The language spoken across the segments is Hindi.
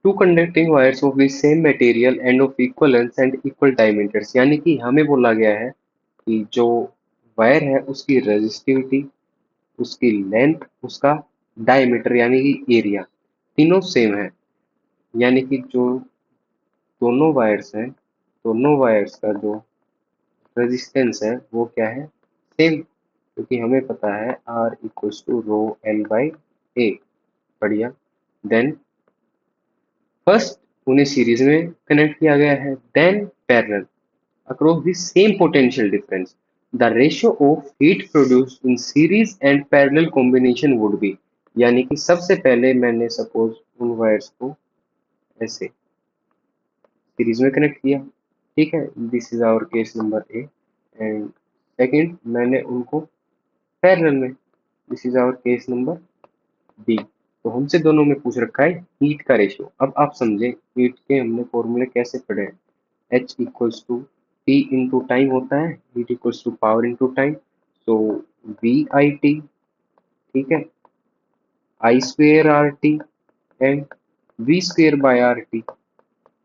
To conducting wires of the same material and of equal length and equal diameters, यानी कि हमें बोला गया है कि जो वायर है उसकी रेजिस्टिविटी, उसकी लेंथ, उसका डायमीटर यानी कि एरिया तीनों सेम है। यानी कि जो दोनों वायर्स हैं, दोनों वायर्स का जो रेजिस्टेंस है वो क्या है, सेम, क्योंकि हमें पता है R equals to rho L by A. बढ़िया। देन फर्स्ट उन्हें सीरीज में कनेक्ट किया गया है, then parallel across the same potential difference. The ratio of heat produced in series and parallel combination would be, यानी कि सबसे पहले मैंने सपोज उन वायर्स को ऐसे सीरीज में कनेक्ट किया, ठीक है, this is our case number A. And second मैंने उनको पैरेलल में, this is our case number B. तो हमसे दोनों में पूछ रखा है हीट का रेशियो। अब आप समझे हीट के हमने फॉर्मूले कैसे पढ़े हैं। H equals to T into time होता है, heat equals to power into time. तो वी आई टी, ठीक है, I square R T and V square by R T.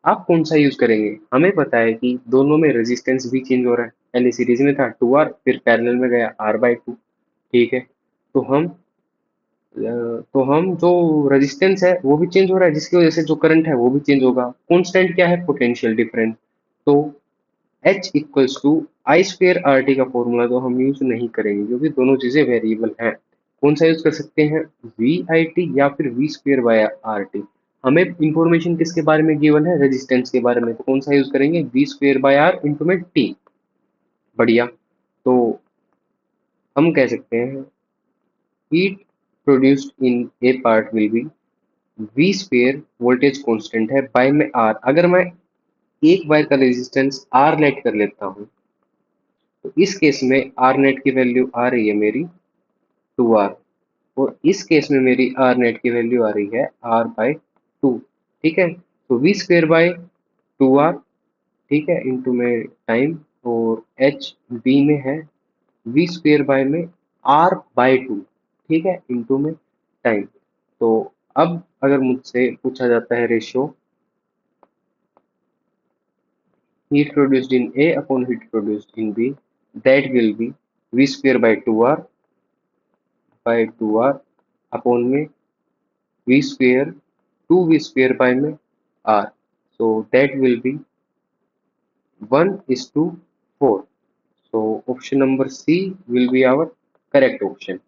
आप कौन सा यूज करेंगे, हमें पता है कि दोनों में रेजिस्टेंस भी चेंज हो रहा है। पहले सीरीज में था 2R, फिर पैरेलल में गया R/2, ठीक है। तो हम जो रेजिस्टेंस है वो भी चेंज हो रहा है, जिसकी वजह से जो करंट है वो भी चेंज होगा। कांस्टेंट क्या है, पोटेंशियल डिफरेंस। तो H equals to I square R T का फॉर्मूला तो हम यूज नहीं करेंगे क्योंकि दोनों चीजें वेरिएबल हैं। कौन सा यूज कर सकते हैं, वी आई टी या फिर V square by R T. हमें इंफॉर्मेशन किसके बारे में गिवन है, रेजिस्टेंस के बारे में, तो कौन सा यूज करेंगे, V square by R into में टी। बढ़िया। तो हम कह सकते हैं heat produced in a part will be V square, voltage constant है, बाय में आर। अगर मैं एक वायर का रेजिस्टेंस आर नेट कर लेता हूँ तो इस केस में आर नेट की वैल्यू आ रही है मेरी 2R, और इस केस में मेरी आर नेट की वैल्यू आ रही है R/2। ठीक है। तो वी स्क्वेयर बाय 2R, ठीक है, इंटू में टाइम, और एच बी में है वी स्क्वेयर बाय में R/2, ठीक है, इंटू में टाइम। तो अब अगर मुझसे पूछा जाता है ratio heat produced in A upon heat produced in B, that will be V square by 2R upon में V square 2V square by में R. So that will be 1:4. So option number C will be our correct option.